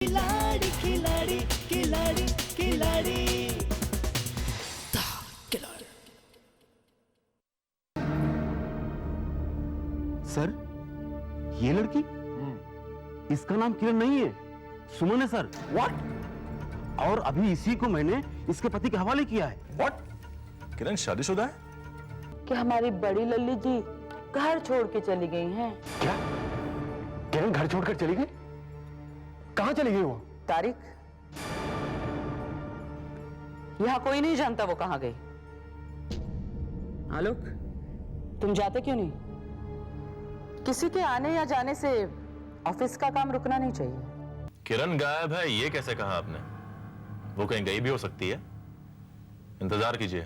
खिलाड़ी खिलाड़ी खिलाड़ी खिलाड़ी सर, ये लड़की इसका नाम किरण नहीं है, सुमन है सर। व्हाट? और अभी इसी को मैंने इसके पति के हवाले किया है। व्हाट? किरण शादीशुदा है? कि हमारी बड़ी लल्ली जी घर छोड़ के चली गई हैं। क्या? किरण घर छोड़कर चली गई? कहां चली गई वो? तारिक, यहां कोई नहीं जानता वो कहां गई। आलोक, तुम जाते क्यों नहीं? किसी के आने या जाने से ऑफिस का काम रुकना नहीं चाहिए। किरण गायब है ये कैसे कहा आपने? वो कहीं गई भी हो सकती है, इंतजार कीजिए,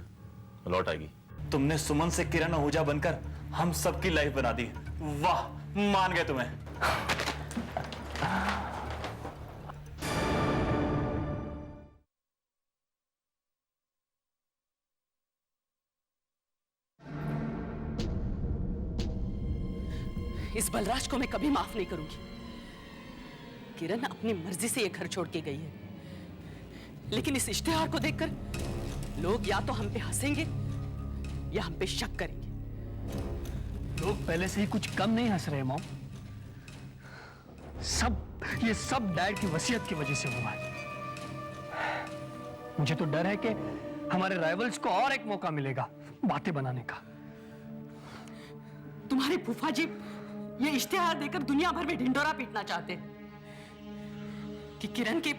लौट आएगी। तुमने सुमन से किरण आहूजा बनकर हम सबकी लाइफ बना दी। वाह, मान गए तुम्हें। इस बलराज को मैं कभी माफ नहीं करूंगी। किरण अपनी मर्जी से ये घर छोड़ के गई है, लेकिन इस इश्तेहार को देखकर लोग या तो हम पे हंसेंगे या हम पे शक करेंगे। लोग पहले से ही कुछ कम नहीं हंस रहे मॉम। ये सब डैड की वसीयत की वजह से हुआ है। मुझे तो डर है कि हमारे राइवल्स को और एक मौका मिलेगा बातें बनाने का। तुम्हारे फूफा जी ये इश्तेहार देकर दुनिया भर में ढिंडोरा पीटना चाहते हैं कि किरण के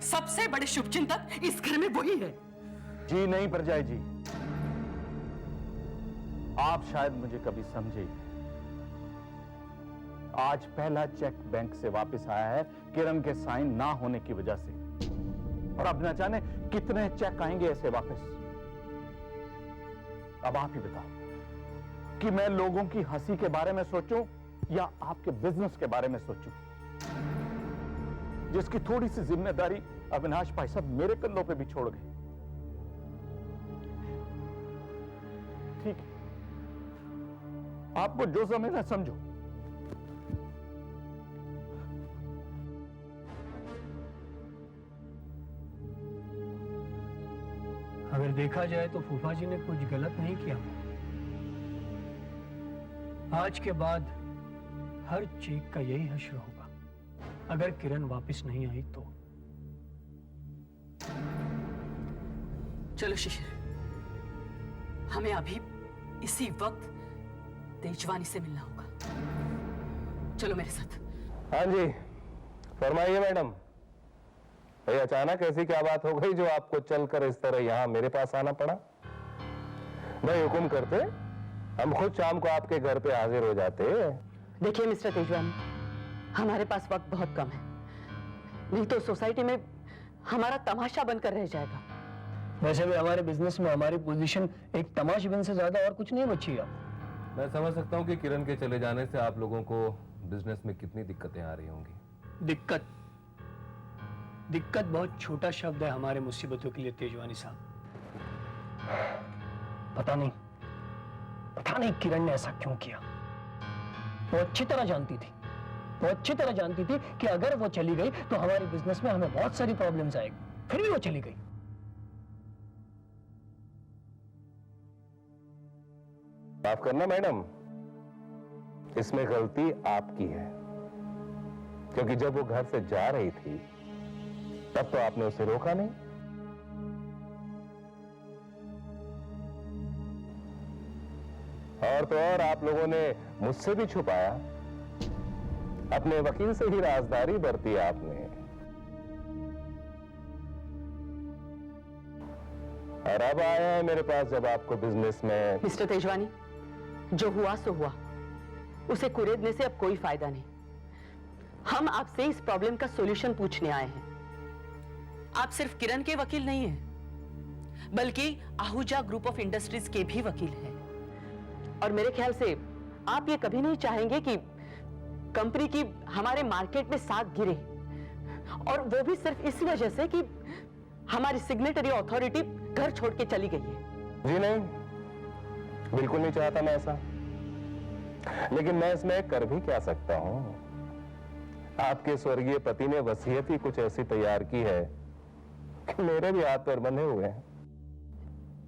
सबसे बड़े शुभचिंतक इस घर में वही है। जी नहीं परजाई जी, आप शायद मुझे कभी समझे। आज पहला चेक बैंक से वापस आया है किरण के साइन ना होने की वजह से, और अब न जाने कितने चेक आएंगे ऐसे वापस। अब आप ही बताओ कि मैं लोगों की हंसी के बारे में सोचूं या आपके बिजनेस के बारे में सोचूं, जिसकी थोड़ी सी जिम्मेदारी अविनाश भाई साहब मेरे कंधों पे भी छोड़ गए। ठीक है, आपको जो समझना समझो। अगर देखा जाए तो फूफा जी ने कुछ गलत नहीं किया। आज के बाद हर चेक का यही हश्र होगा अगर किरण वापस नहीं आई तो। चलो शिशिर, हमें अभी इसी वक्त तेजवानी से मिलना होगा। चलो मेरे साथ। हाँ जी, फरमाइए मैडम। भाई अचानक ऐसी क्या बात हो गई जो आपको चलकर इस तरह यहाँ मेरे पास आना पड़ा? भाई हुक्म करते, हम खुद शाम को आपके घर पे हाजिर हो जाते। देखिए मिस्टर तेजवानी, हमारे पास वक्त बहुत कम है, नहीं तो सोसाइटी में हमारा तमाशा बनकर रह जाएगा। वैसे भी हमारे बिजनेस में हमारी पोजीशन एक तमाशबिन से ज्यादा और कुछ नहीं बची है। मैं समझ सकता हूँ कि किरण के चले जाने से आप लोगों को बिजनेस में कितनी दिक्कतें आ रही होंगी। दिक्कत बहुत छोटा शब्द है हमारे मुसीबतों के लिए तेजवानी साहब। पता नहीं किरण ने ऐसा क्यों किया। वो अच्छी तरह जानती थी कि अगर वो चली गई तो हमारे बिजनेस में हमें बहुत सारी प्रॉब्लम्स आएगी, फिर भी वो चली गई। माफ करना मैडम, इसमें गलती आपकी है, क्योंकि जब वो घर से जा रही थी तब तो आपने उसे रोका नहीं। और तो और आप लोगों ने मुझसे भी छुपाया, अपने वकील से ही राजदारी बरती आपने। और अब आया है मेरे पास जब आपको बिजनेस में। मिस्टर तेजवानी, जो हुआ सो हुआ, उसे कुरेदने से अब कोई फायदा नहीं। हम आपसे इस प्रॉब्लम का सॉल्यूशन पूछने आए हैं। आप सिर्फ किरण के वकील नहीं हैं, बल्कि आहूजा ग्रुप ऑफ इंडस्ट्रीज के भी वकील हैं। और मेरे ख्याल से आप ये कभी नहीं चाहेंगे कि कंपनी की हमारे मार्केट में साख गिरे, और वो भी सिर्फ इस वजह से कि हमारी सिग्नेटरी अथॉरिटी घर छोड़ के चली गई है। जी नहीं, बिल्कुल नहीं चाहता मैं ऐसा, लेकिन मैं इसमें कर भी क्या सकता हूं। आपके स्वर्गीय पति ने वसीयत ही कुछ ऐसी तैयार की है कि मेरे भी हाथ पैर बंधे हुए हैं।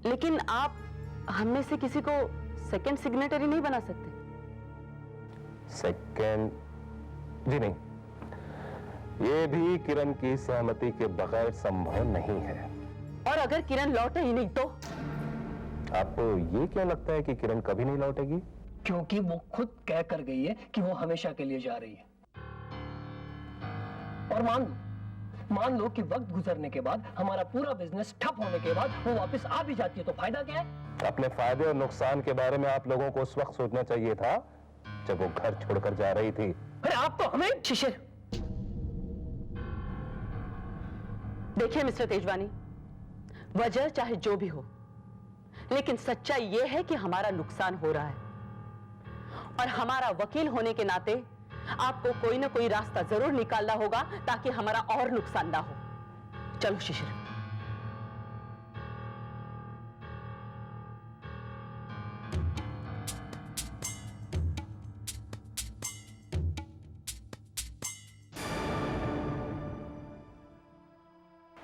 लेकिन आप हम में से किसी को सेकंड सिग्नेटरी नहीं बना सकते। सेकंड? जी नहीं, ये भी किरण की सहमति के बगैर संभव नहीं है। और अगर किरण लौटे ही नहीं तो? आपको ये क्यों लगता है कि किरण कभी नहीं लौटेगी? क्योंकि वो खुद कह कर गई है कि वो हमेशा के लिए जा रही है। और मान लो कि वक्त गुजरने के बाद, हमारा पूरा बिजनेस ठप होने के बाद वो वापस आ भी जाती है तो फायदा क्या है? अपने फायदे और नुकसान के बारे में आप लोगों को उस वक्त सोचना चाहिए था जब वो घर छोड़कर जा रही थी। अरे आप तो हमें शिशिर, देखिए मिस्टर तेजवानी, वजह चाहे जो भी हो, लेकिन सच्चाई यह है कि हमारा नुकसान हो रहा है और हमारा वकील होने के नाते आपको कोई ना कोई रास्ता जरूर निकालना होगा ताकि हमारा और नुकसान ना हो। चलो शिशिर।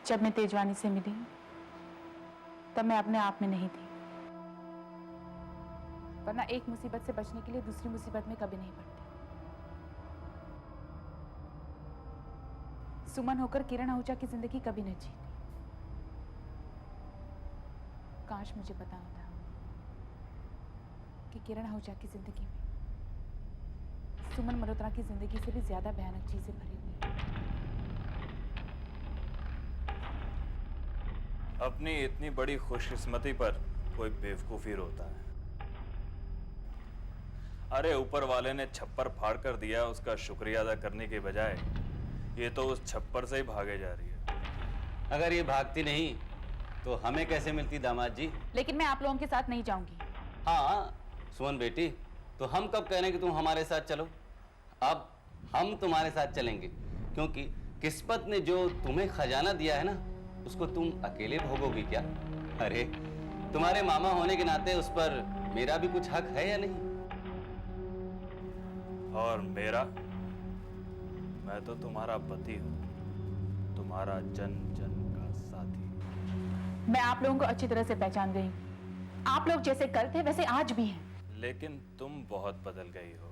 जब मैं तेजवानी से मिली तब मैं अपने आप में नहीं थी, वरना एक मुसीबत से बचने के लिए दूसरी मुसीबत में कभी नहीं पड़ती। सुमन होकर किरण आहूजा की जिंदगी कभी न जीती। काश मुझे पता होता कि किरण आहूजा की जिंदगी में सुमन मल्होत्रा की जिंदगी से भी ज्यादा भयानक चीजें भरी हुई हैं। अपनी इतनी बड़ी खुशकिस्मती पर कोई बेवकूफी रोता है। अरे ऊपर वाले ने छप्पर फाड़ कर दिया, उसका शुक्रिया अदा करने के बजाय ये तो उस छप्पर से ही भागे जा रही है। अगर ये भागती नहीं तो हमें कैसे मिलती दामाद जी? लेकिन मैं आप लोगों के साथ नहीं जाऊंगी। हाँ सुमन बेटी, तो हम कब कह रहे हैं कि तुम हमारे साथ चलो? अब हम तुम्हारे साथ चलेंगे क्योंकि किस्मत ने जो तुम्हें खजाना दिया है ना, उसको तुम अकेले भोगोगी क्या? अरे तुम्हारे मामा होने के नाते उस पर मेरा भी कुछ हक है या नहीं? और मेरा? मैं तो तुम्हारा पति हूं, तुम्हारा जन जन का साथी। मैं आप लोगों को अच्छी तरह से पहचान गई हूं। आप लोग जैसे कल थे वैसे आज भी हैं। लेकिन तुम बहुत बदल गई हो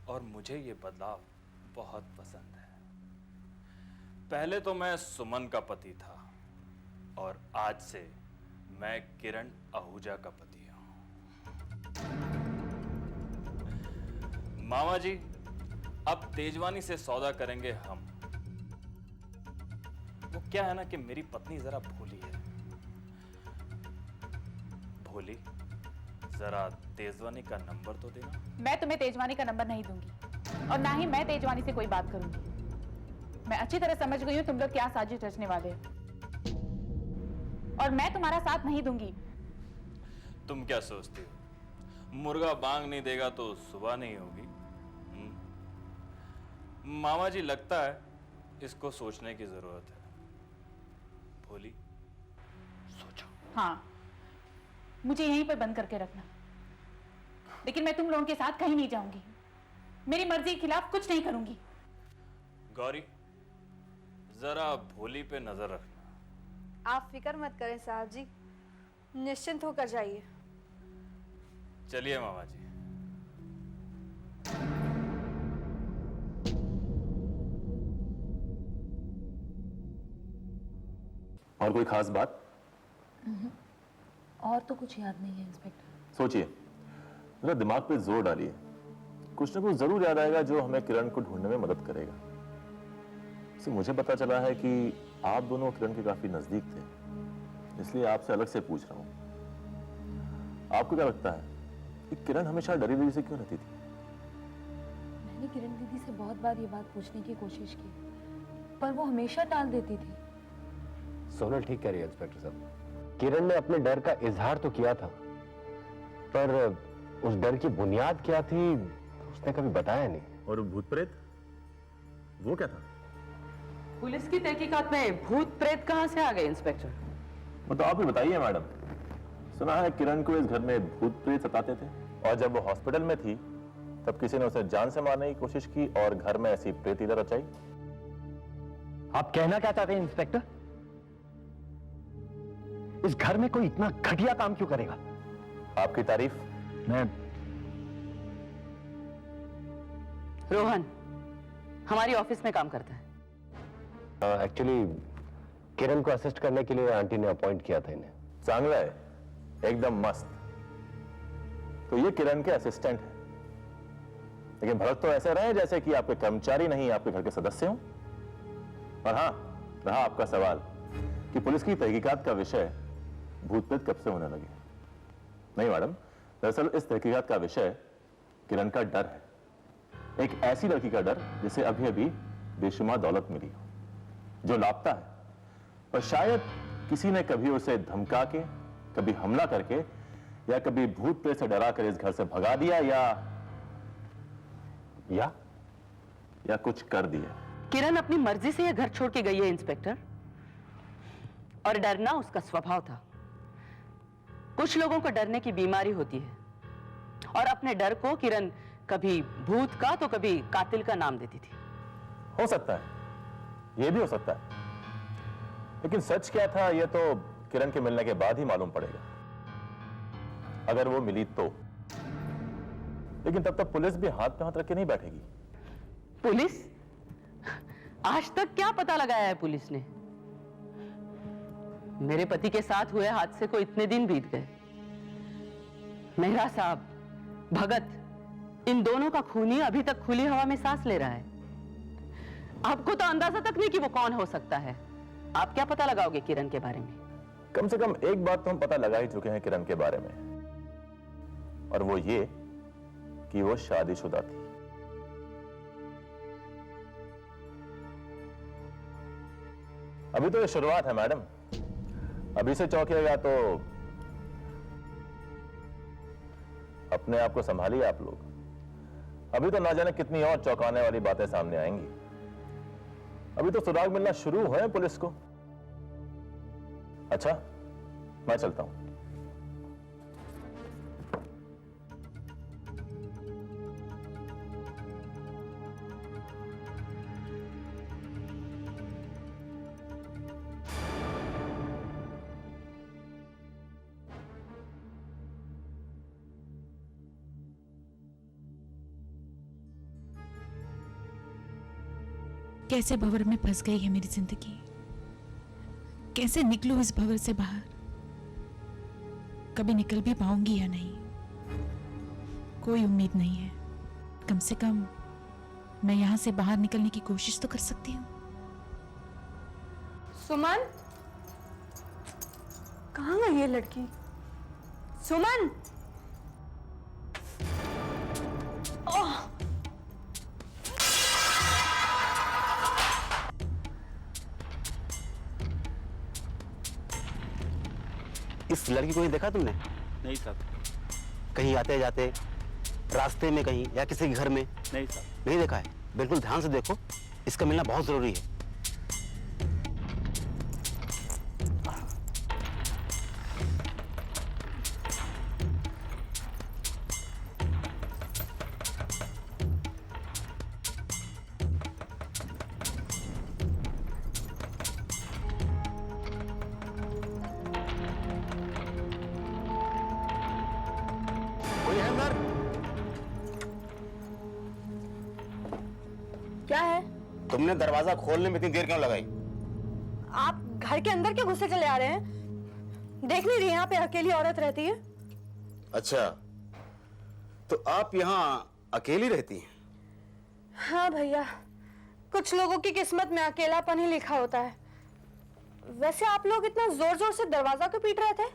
और मुझे ये बदलाव बहुत पसंद है। पहले तो मैं सुमन का पति था और आज से मैं किरण आहूजा का पति हूं। मामा जी, अब तेजवानी से सौदा करेंगे हम। वो क्या है ना कि मेरी पत्नी जरा भोली है। भोली, जरा तेजवानी का नंबर तो देना। मैं तुम्हें तेजवानी का नंबर नहीं दूंगी और ना ही मैं तेजवानी से कोई बात करूंगी। मैं अच्छी तरह समझ गई हूं तुम लोग क्या साजिश रचने वाले हो और मैं तुम्हारा साथ नहीं दूंगी। तुम क्या सोचती हो, मुर्गा बांग नहीं देगा तो सुबह नहीं होगी? मामा जी, लगता है इसको सोचने की जरूरत है। भोली, सोचो। हाँ, मुझे यहीं पर बंद करके रखना, लेकिन मैं तुम लोगों के साथ कहीं नहीं जाऊंगी। मेरी मर्जी के खिलाफ कुछ नहीं करूंगी। गौरी, जरा भोली पे नजर रखना। आप फिक्र मत करें साहब जी, निश्चिंत होकर जाइए। चलिए मामा जी। और कोई खास बात? और तो कुछ याद नहीं है इंस्पेक्टर। सोचिए, जरा दिमाग पे जोर डालिए, कुछ ना कुछ जरूर याद आएगा जो हमें किरण को ढूंढने में मदद करेगा। से मुझे पता चला है कि आप दोनों किरण के काफी नजदीक थे, इसलिए आपसे अलग से पूछ रहा हूं। आपको क्या लगता है कि किरण हमेशा डरी डरी से क्यों रहती थी? मैंने किरण दीदी से बहुत बार ये बात पूछने की कोशिश की, पर वो हमेशा टाल देती थी। सोनल ठीक कह रही है इंस्पेक्टर साहब। किरण ने अपने डर का इजहार तो किया था, पर उस डर की बुनियाद क्या थी उसने कभी बताया नहीं। और भूत प्रेत, वो क्या था? पुलिस की तहकीकात में भूत प्रेत कहां से आ गए इंस्पेक्टर? वो तो आप ही बताइए मैडम। सुना है किरण को इस घर में भूत प्रेत सताते थे और जब वो हॉस्पिटल में थी तब किसी ने उसे जान से मारने की कोशिश की और घर में ऐसी प्रेतीला रचाई। आप कहना क्या चाहते हैं इंस्पेक्टर? इस घर में कोई इतना घटिया काम क्यों करेगा? आपकी तारीफ। मैं रोहन हमारी ऑफिस में काम करता है। एक्चुअली किरण को असिस्ट करने के लिए आंटी ने अपॉइंट किया था इन्हें। चांगला है, एकदम मस्त। तो ये किरण के असिस्टेंट है, लेकिन भड़क तो ऐसे रहे जैसे कि आपके कर्मचारी नहीं, आपके घर के सदस्य हों। और हाँ, रहा आपका सवाल कि पुलिस की तहकीकात का विषय भूत प्रेत कब से होने लगे। नहीं मैडम, दरअसल इस तहकीकात का विषय किरण का डर है। एक ऐसी लड़की का डर जिसे अभी अभी बेशुमार दौलत मिली हो, जो लापता है, और शायद किसी ने कभी उसे धमका के, कभी हमला करके, या कभी भूत प्रेत से डरा कर इस घर से भगा दिया, या कुछ कर दिया। किरण अपनी मर्जी से यह घर छोड़ के गई है इंस्पेक्टर, और डरना उसका स्वभाव था। कुछ लोगों को डरने की बीमारी होती है, और अपने डर को किरण कभी भूत का तो कभी कातिल का नाम देती थी। हो सकता है, यह भी हो सकता है, लेकिन सच क्या था यह तो किरण के मिलने के बाद ही मालूम पड़ेगा, अगर वो मिली तो। लेकिन तब तक पुलिस भी हाथ पे हाथ रख के नहीं बैठेगी। पुलिस? आज तक क्या पता लगाया है पुलिस ने? मेरे पति के साथ हुए हादसे को इतने दिन बीत गए। मेहरा साहब, भगत, इन दोनों का खूनी अभी तक खुली हवा में सांस ले रहा है। आपको तो अंदाजा तक नहीं कि वो कौन हो सकता है। आप क्या पता लगाओगे किरण के बारे में? कम से कम एक बात तो हम पता लगा ही चुके हैं किरण के बारे में, और वो ये कि वो शादीशुदा थी। अभी तो ये शुरुआत है मैडम, अभी से चौंकिएगा तो अपने आप को संभालिए आप लोग। अभी तो ना जाने कितनी और चौंकाने वाली बातें सामने आएंगी। अभी तो सुराग मिलना शुरू हुए पुलिस को। अच्छा, मैं चलता हूं। कैसे भंवर में फंस गई है मेरी जिंदगी, कैसे निकलूं इस भंवर से बाहर? कभी निकल भी पाऊंगी या नहीं, कोई उम्मीद नहीं है। कम से कम मैं यहां से बाहर निकलने की कोशिश तो कर सकती हूँ। सुमन, कहाँ गई ये लड़की? सुमन! ओह! इस लड़की को ही देखा तुमने? नहीं साहब। कहीं आते जाते, रास्ते में कहीं, या किसी के घर में? नहीं साहब। नहीं देखा है? बिल्कुल ध्यान से देखो, इसका मिलना बहुत जरूरी है। क्या है? तुमने दरवाजा खोलने में इतनी देर क्यों लगाई? आप घर के अंदर क्यों घुसे चले आ रहे हैं? देख नहीं रही यहाँ पे अकेली औरत रहती है? अच्छा, तो आप यहाँ अकेली रहती हैं? हाँ भैया, कुछ लोगों की किस्मत में अकेलापन ही लिखा होता है। वैसे आप लोग इतना जोर जोर से दरवाजा क्यों पीट रहे थे?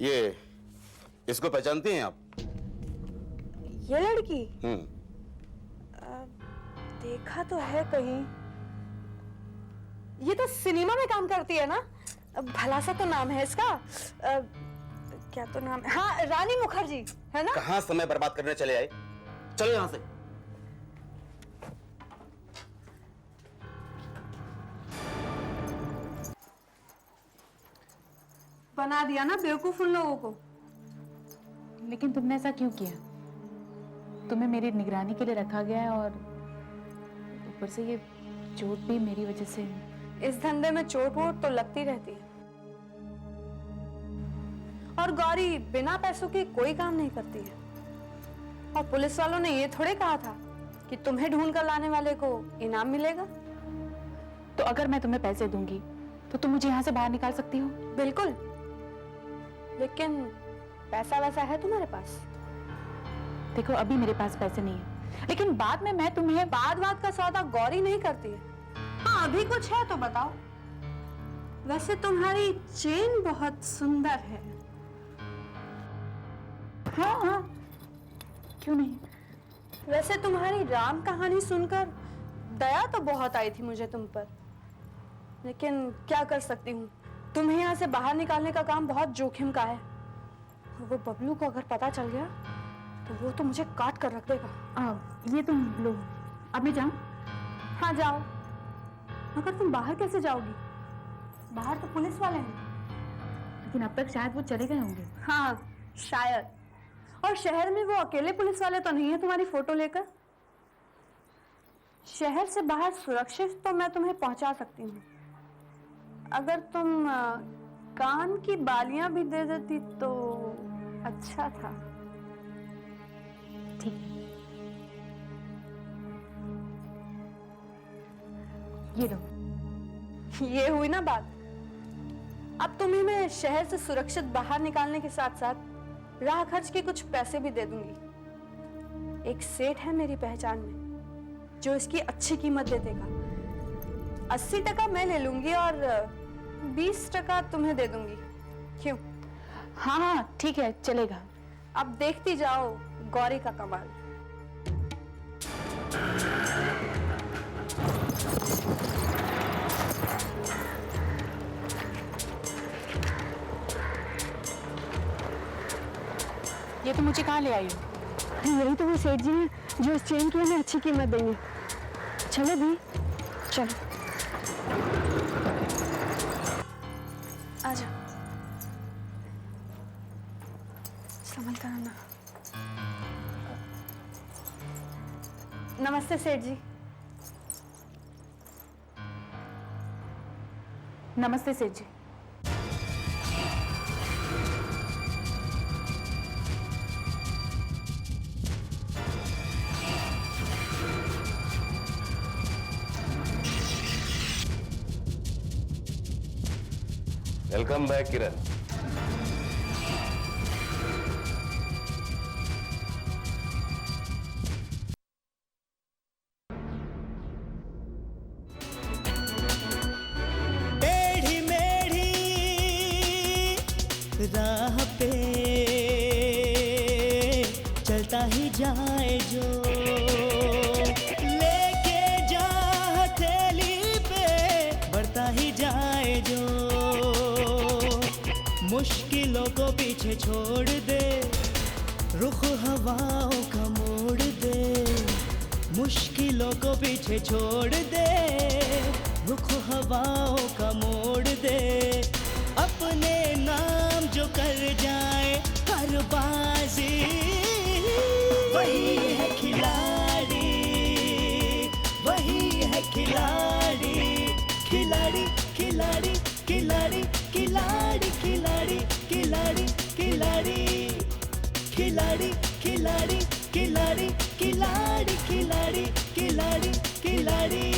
ये इसको पहचानती हैं आप? ये लड़की? देखा तो है कहीं। ये तो सिनेमा में काम करती है ना? भला सा तो नाम है इसका। क्या तो नाम है? हाँ, रानी मुखर्जी है ना? कहाँ समय बर्बाद करने चले आए? चलो यहाँ से। बना दिया ना बेवकूफ उन लोगों को। लेकिन तुमने ऐसा क्यों किया? तुम्हें मेरी निगरानी के लिए रखा गया है और ऊपर से ये चोट भी मेरी वजह से। इस धंधे में चोट वोट तो लगती रहती है, और गौरी बिना पैसों के कोई काम नहीं करती है। और पुलिस वालों ने ये थोड़े कहा था कि तुम्हें ढूंढ कर लाने वाले को इनाम मिलेगा। तो अगर मैं तुम्हें पैसे दूंगी तो तुम मुझे यहाँ से बाहर निकाल सकती हो? बिल्कुल, लेकिन पैसा वैसा है तुम्हारे पास? देखो अभी मेरे पास पैसे नहीं है, लेकिन बाद में मैं तुम्हें। बाद का सौदा गौरी नहीं करती है। हाँ, अभी कुछ है तो बताओ। वैसे तुम्हारी चेन बहुत सुंदर है। हाँ, क्यों नहीं। वैसे तुम्हारी राम कहानी सुनकर दया तो बहुत आई थी मुझे तुम पर, लेकिन क्या कर सकती हूँ, तुम्हें यहाँ से बाहर निकालने का काम बहुत जोखिम का है। वो बबलू को अगर पता चल गया तो वो तो मुझे काट कर रख देगा। ये तुम लो, अब मैं जाऊं? हाँ जाओ, मगर तुम बाहर कैसे जाओगी? बाहर तो पुलिस वाले हैं। लेकिन अब तक शायद वो चले गए होंगे। हाँ शायद, और शहर में वो अकेले पुलिस वाले तो नहीं है तुम्हारी फोटो लेकर। शहर से बाहर सुरक्षित तो मैं तुम्हें पहुंचा सकती हूँ। अगर तुम कान की बालियां भी दे देती तो अच्छा था। ठीक है, ये लो। ये हुई ना बात। अब तुम्हें मैं शहर से सुरक्षित बाहर निकालने के साथ साथ राह खर्च के कुछ पैसे भी दे दूंगी। एक सेठ है मेरी पहचान में जो इसकी अच्छी कीमत दे देगा। 80% मैं ले लूंगी और 20% तुम्हें दे दूंगी। क्यों? हाँ ठीक है, चलेगा। अब देखती जाओ गौरी का कमाल। ये तो मुझे कहाँ ले आई हो? यही तो वो सेठ जी हैं जो इस चेन की हमें अच्छी कीमत देंगे। चलो भी, चलो आजा। संभल कर आना। नमस्ते सेठ जी। नमस्ते सेठ जी। वेलकम बैक किरण। टेढ़ी मेढ़ी राह पे चलता ही जाए जो, लेके जा हथेली पे बढ़ता ही जाए जो, मुश्किलों को पीछे छोड़ दे, रुख हवाओं का मोड़ दे। मुश्किलों को पीछे छोड़ दे, रुख हवाओं का मोड़ दे। अपने नाम जो कर जाए हर बाजी, वही है खिलाड़ी, वही है खिलाड़ी। खिलाड़ी खिलाड़ी खिलाड़ी खिलाड़ी खिलाड़ी खिलाड़ी खिलाड़ी खिलाड़ी खिलाड़ी खिलाड़ी खिलाड़ी खिलाड़ी खिलाड़ी खिलाड़ी।